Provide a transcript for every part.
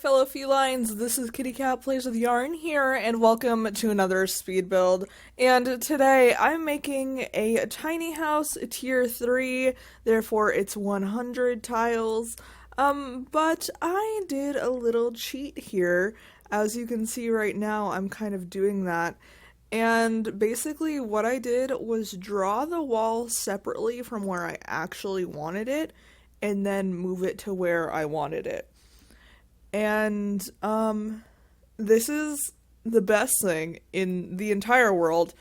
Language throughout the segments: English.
fellow felines, this is Kitty Cat Plays with Yarn here, and welcome to another speed build. And today I'm making a tiny house, tier 3, therefore it's 100 tiles. But I did a little cheat here. As you can see right now, I'm kind of doing that. And basically what I did was draw the wall separately from where I actually wanted it, and then move it to where I wanted it. And, this is the best thing in the entire world.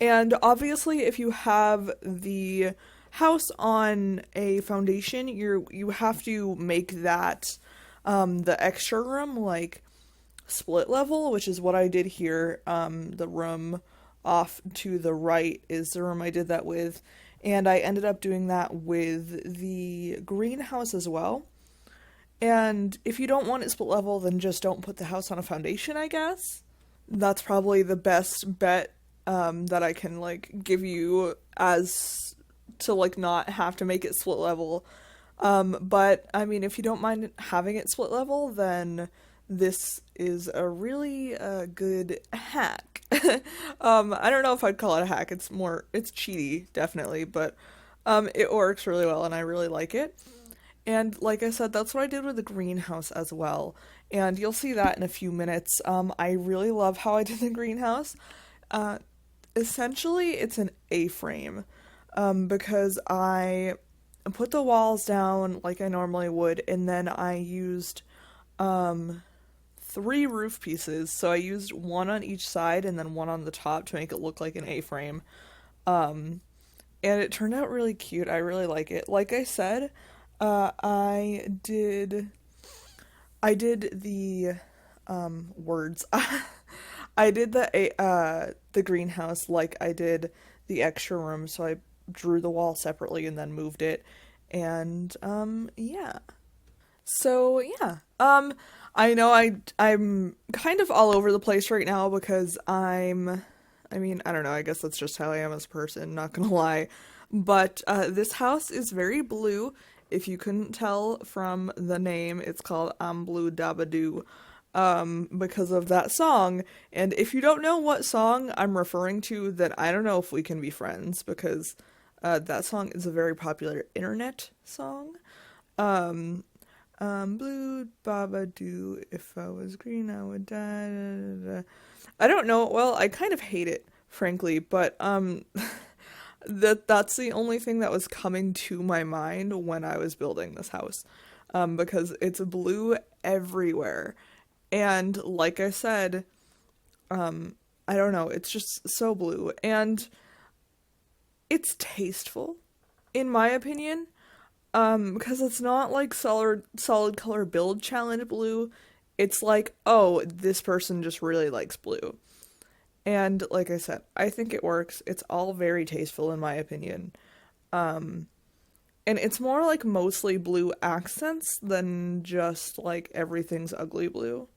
And obviously, if you have the house on a foundation, you have to make that, the extra room, like, split level, which is what I did here. The room off to the right is the room I did that with. And I ended up doing that with the greenhouse as well. And if you don't want it split level, then just don't put the house on a foundation, I guess. That's probably the best bet that I can, like, give you as to, like, not have to make it split level. But, I mean, if you don't mind having it split level, then this is a really good hack. I don't know if I'd call it a hack. It's cheaty, definitely, but it works really well, and I really like it. And like I said, that's what I did with the greenhouse as well. And you'll see that in a few minutes. I really love how I did the greenhouse. Essentially, it's an A-frame. Because I put the walls down like I normally would, and then I used 3 roof pieces. So I used one on each side and then one on the top to make it look like an A-frame. And it turned out really cute. I really like it. Like I said, I did the words. I did the greenhouse like I did the extra room, so I drew the wall separately and then moved it. And yeah. So yeah. I know I'm kind of all over the place right now because I don't know, I guess that's just how I am as a person, not gonna lie. But this house is very blue. If you couldn't tell from the name, it's called I'm Blue DaBaDee, because of that song. And if you don't know what song I'm referring to, then I don't know if we can be friends, because that song is a very popular internet song. Blue DaBaDee, if I was green, I would die. Da, da, da. I don't know, well, I kind of hate it, frankly, but, that's the only thing that was coming to my mind when I was building this house, because it's blue everywhere, and like I said, I don't know, it's just so blue, and it's tasteful, in my opinion, because it's not like solid color build challenge blue. It's like, oh, this person just really likes blue. And like I said, I think it works. It's all very tasteful in my opinion. And it's more like mostly blue accents than just like everything's ugly blue.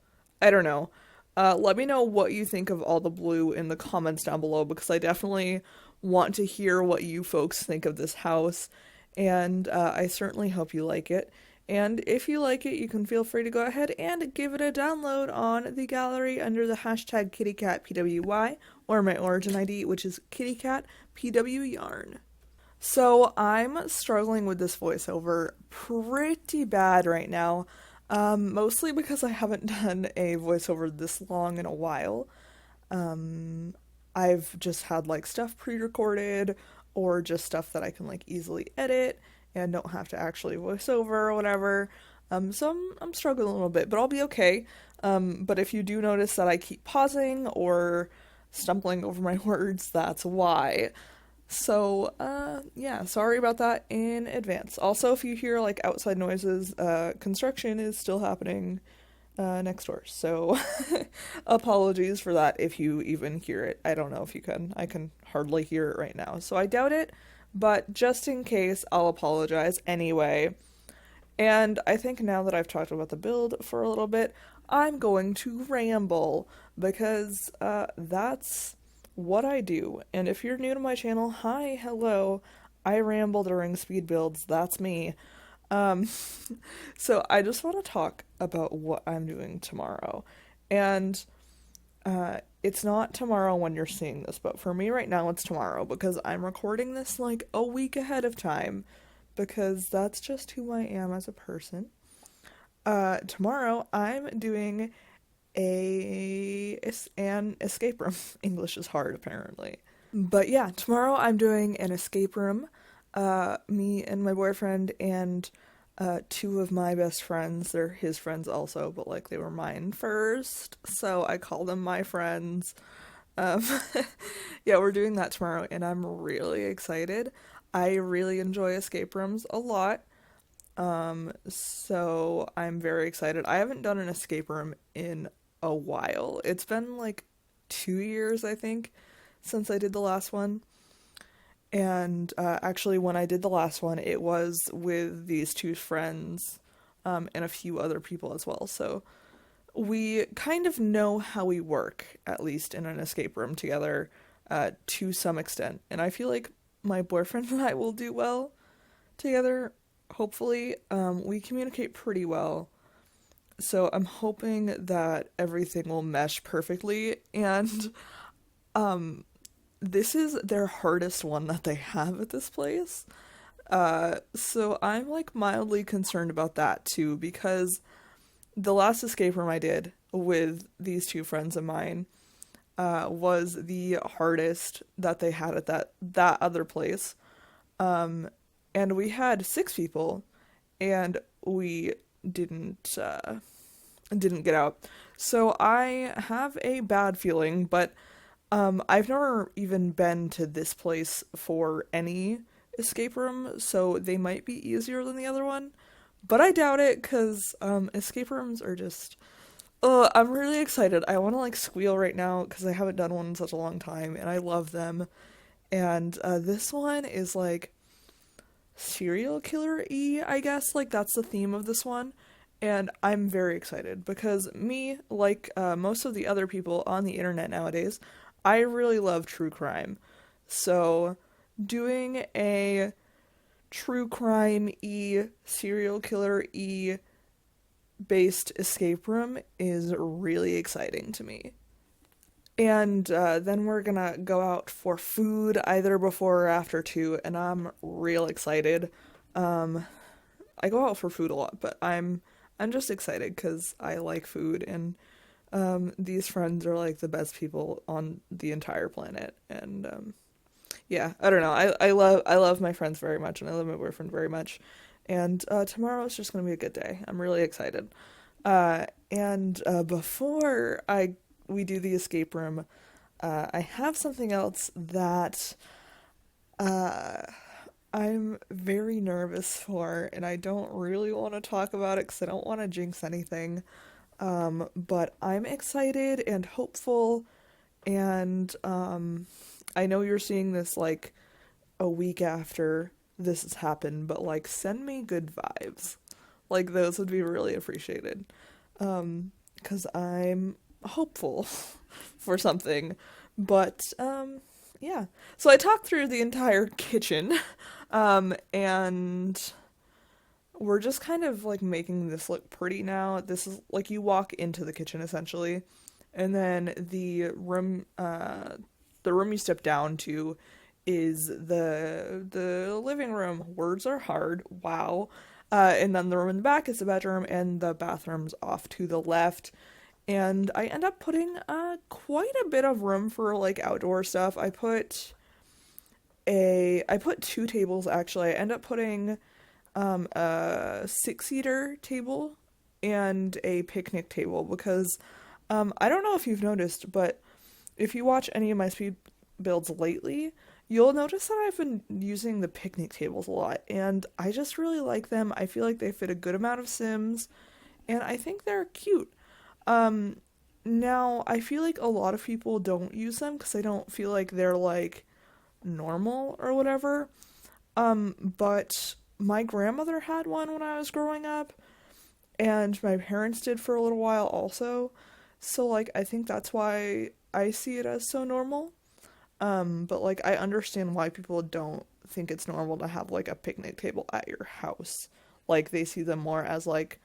I don't know. Let me know what you think of all the blue in the comments down below, because I definitely want to hear what you folks think of this house. And I certainly hope you like it. And if you like it, you can feel free to go ahead and give it a download on the gallery under the hashtag KittyCatPWY, or my origin ID, which is KittyCatPWYarn. So I'm struggling with this voiceover pretty bad right now, mostly because I haven't done a voiceover this long in a while. I've just had like stuff pre-recorded, or just stuff that I can like easily edit and don't have to actually voice over or whatever. So I'm struggling a little bit, but I'll be okay. But if you do notice that I keep pausing or stumbling over my words, that's why. So, yeah, sorry about that in advance. Also, if you hear, like, outside noises, construction is still happening, next door. So, apologies for that if you even hear it. I don't know if you can. I can hardly hear it right now, so I doubt it. But just in case, I'll apologize anyway. And I think now that I've talked about the build for a little bit, I'm going to ramble, because that's what I do. And if you're new to my channel, hi, hello, I ramble during speed builds, that's me. Um, so I just want to talk about what I'm doing tomorrow. And it's not tomorrow when you're seeing this, but for me right now it's tomorrow because I'm recording this like a week ahead of time because that's just who I am as a person. Tomorrow I'm doing an escape room. English is hard apparently. But yeah, tomorrow I'm doing an escape room. Me and my boyfriend and two of my best friends. They're his friends also, but like they were mine first, so I call them my friends. Um, yeah, we're doing that tomorrow, and I'm really excited. I really enjoy escape rooms a lot. So I'm very excited. I haven't done an escape room in a while. It's been like 2 years, I think, since I did the last one. And actually, when I did the last one, it was with these two friends and a few other people as well. So we kind of know how we work, at least in an escape room together, to some extent. And I feel like my boyfriend and I will do well together, hopefully. We communicate pretty well. So I'm hoping that everything will mesh perfectly. And this is their hardest one that they have at this place. So I'm like mildly concerned about that too, because the last escape room I did with these two friends of mine was the hardest that they had at that other place. And we had 6 people, and we didn't get out. So I have a bad feeling, but I've never even been to this place for any escape room, so they might be easier than the other one. But I doubt it, because escape rooms are just... I'm really excited. I want to like squeal right now, because I haven't done one in such a long time, and I love them. And this one is like serial killer-y, I guess. Like, that's the theme of this one. And I'm very excited, because me, like most of the other people on the internet nowadays, I really love true crime. So doing a true crime-y, serial killer-y based escape room is really exciting to me. And then we're gonna go out for food either before or after too, and I'm real excited. I go out for food a lot, but I'm just excited because I like food, and these friends are like the best people on the entire planet. And yeah, I don't know. I love my friends very much, and I love my boyfriend very much. And tomorrow is just gonna be a good day. I'm really excited. And before we do the escape room, I have something else that I'm very nervous for, and I don't really want to talk about it because I don't want to jinx anything. But I'm excited and hopeful, and I know you're seeing this like a week after this has happened, but like send me good vibes. Like those would be really appreciated. 'Cause I'm hopeful for something. But yeah. So I talked through the entire kitchen, and we're just kind of like making this look pretty now. This is like you walk into the kitchen essentially, and then the room you step down to is the living room. Words are hard. Wow. And then the room in the back is the bedroom, and the bathroom's off to the left. And I end up putting quite a bit of room for like outdoor stuff. I put 2 tables actually. I end up putting a 6-seater table and a picnic table because I don't know if you've noticed, but if you watch any of my speed builds lately, you'll notice that I've been using the picnic tables a lot, and I just really like them. I feel like they fit a good amount of Sims, and I think they're cute. Now, I feel like a lot of people don't use them because I don't feel like they're, like, normal or whatever, but my grandmother had one when I was growing up, and my parents did for a little while also, so, like, I think that's why I see it as so normal. But, like, I understand why people don't think it's normal to have, like, a picnic table at your house. like they see them more as like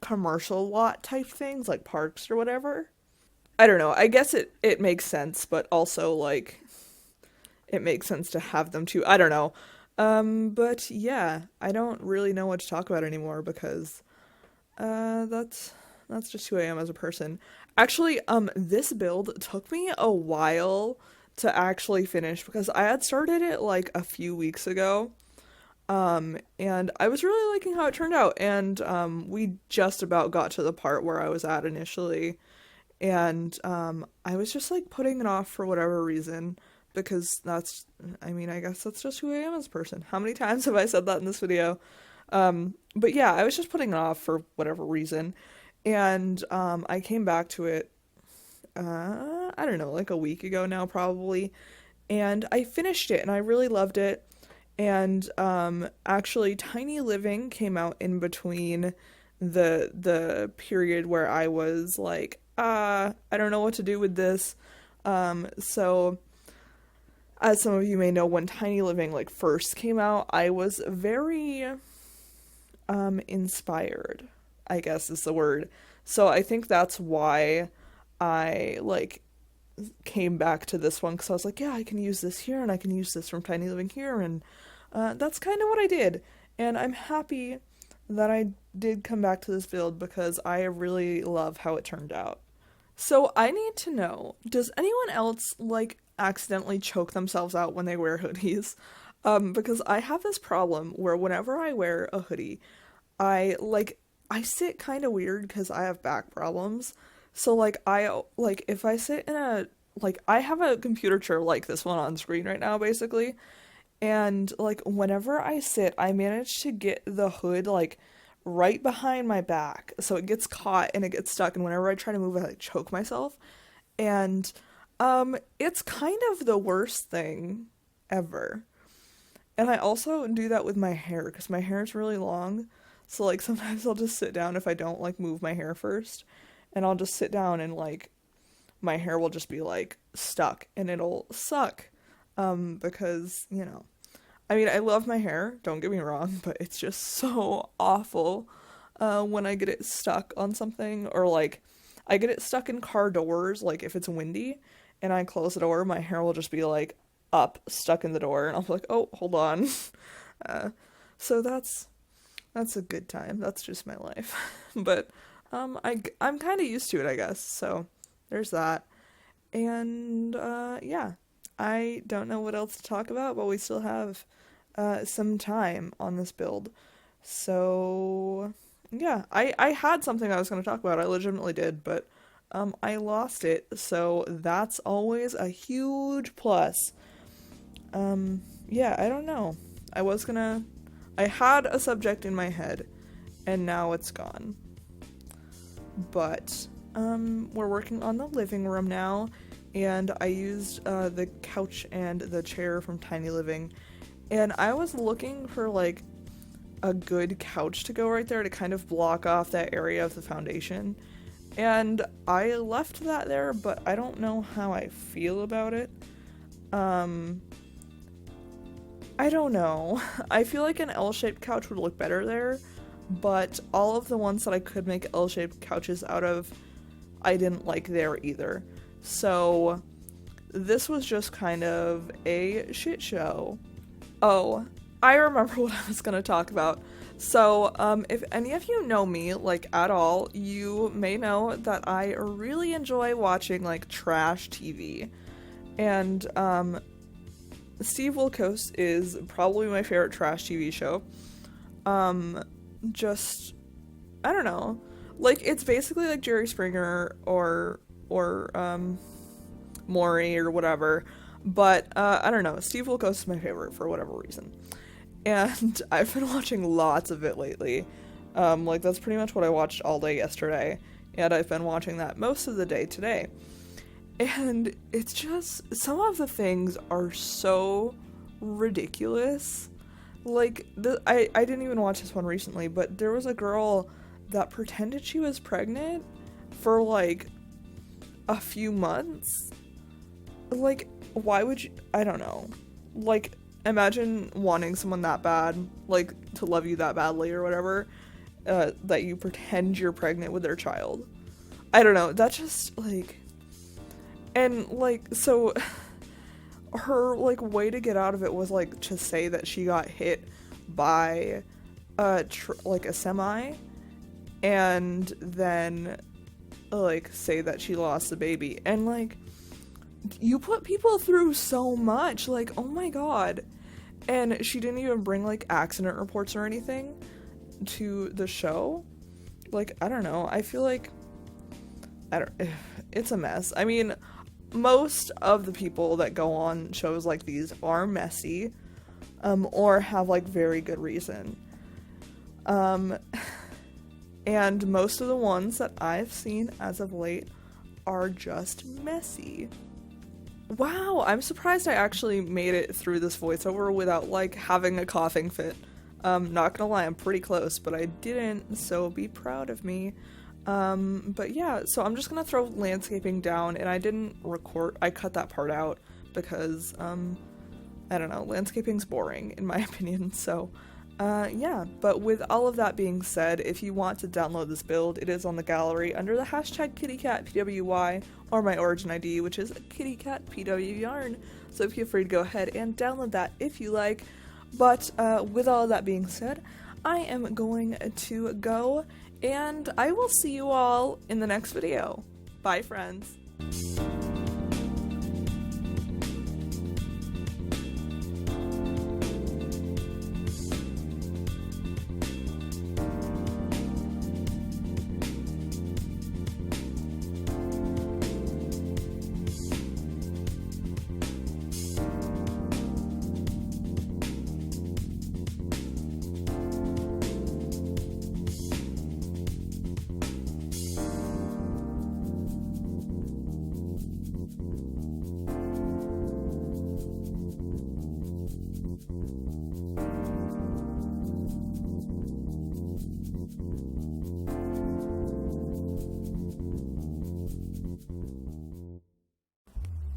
commercial lot type things, like parks or whatever. I don't know. I guess it makes sense, but also like it makes sense to have them too. I don't know. But yeah, I don't really know what to talk about anymore because that's just who I am as a person. Actually, this build took me a while to actually finish because I had started it like a few weeks ago. And I was really liking how it turned out, and we just about got to the part where I was at initially, and I was just like putting it off for whatever reason because I mean, I guess that's just who I am as a person. How many times have I said that in this video? But yeah, I was just putting it off for whatever reason, and I came back to it, I don't know, like a week ago now probably, and I finished it, and I really loved it. And actually Tiny Living came out in between the period where I was like, I don't know what to do with this. So as some of you may know, when Tiny Living like first came out, I was very inspired, I guess is the word. So I think that's why I like came back to this one, because I was like, yeah, I can use this here and I can use this from Tiny Living here, and that's kind of what I did. And I'm happy that I did come back to this build because I really love how it turned out. So I need to know, does anyone else like accidentally choke themselves out when they wear hoodies? Because I have this problem where whenever I wear a hoodie, I sit kind of weird because I have back problems. So like if I sit in I have a computer chair like this one on screen right now basically, and like whenever I sit, I manage to get the hood like right behind my back, so it gets caught and it gets stuck, and whenever I try to move, I like choke myself, and it's kind of the worst thing ever. And I also do that with my hair because my hair is really long, so like sometimes I'll just sit down if I don't like move my hair first, and I'll just sit down and like my hair will just be like stuck and it'll suck. Because, you know, I mean, I love my hair, don't get me wrong, but it's just so awful when I get it stuck on something, or like I get it stuck in car doors, like if it's windy and I close the door, my hair will just be like up, stuck in the door, and I'll be like, oh, hold on. So that's a good time. That's just my life. But I'm kind of used to it, I guess. So there's that. And yeah, I don't know what else to talk about, but we still have some time on this build. So yeah, I had something I was going to talk about. I legitimately did, but I lost it. So that's always a huge plus. Yeah, I don't know. I had a subject in my head, and now it's gone. But we're working on the living room now, and I used the couch and the chair from Tiny Living, and I was looking for like a good couch to go right there to kind of block off that area of the foundation, and I left that there, but I don't know how I feel about it. I don't know. I feel like an L-shaped couch would look better there, but all of the ones that I could make L-shaped couches out of, I didn't like there either. So this was just kind of a shit show. Oh, I remember what I was going to talk about. So, if any of you know me, like, at all, you may know that I really enjoy watching, like, trash TV. And, Steve Wilkos is probably my favorite trash TV show. Just, I don't know. Like, it's basically like Jerry Springer or Maury or whatever. But, I don't know. Steve Wilkos is my favorite for whatever reason. And I've been watching lots of it lately. Like, that's pretty much what I watched all day yesterday. And I've been watching that most of the day today. And it's just, some of the things are so ridiculous. Like, I didn't even watch this one recently, but there was a girl that pretended she was pregnant for, like, a few months. Like, why would you, I don't know. Like, imagine wanting someone that bad, like, to love you that badly or whatever, that you pretend you're pregnant with their child. I don't know, that's just, like, and, like, so, her, like, way to get out of it was, like, to say that she got hit by, like, a semi, and then, like, say that she lost the baby, and, like, you put people through so much, like, oh my god. And she didn't even bring, like, accident reports or anything to the show. Like, I don't know, I feel like, it's a mess. I mean, most of the people that go on shows like these are messy, or have, like, very good reason. And most of the ones that I've seen as of late are just messy. Wow, I'm surprised I actually made it through this voiceover without, like, having a coughing fit. Not gonna lie, I'm pretty close, but I didn't, so be proud of me. But yeah, so I'm just gonna throw landscaping down, and I didn't record, I cut that part out because, I don't know, landscaping's boring in my opinion, so, yeah. But with all of that being said, if you want to download this build, it is on the gallery under the hashtag KittyCatPWY, or my origin ID, which is KittyCatPWYarn, so feel free to go ahead and download that if you like. But, with all of that being said, I am going to go, and I will see you all in the next video. Bye, friends.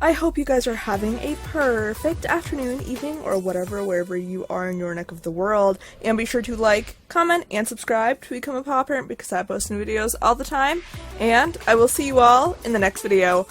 I hope you guys are having a perfect afternoon, evening, or whatever, wherever you are in your neck of the world. And be sure to like, comment, and subscribe to become a paw parent because I post new videos all the time. And I will see you all in the next video.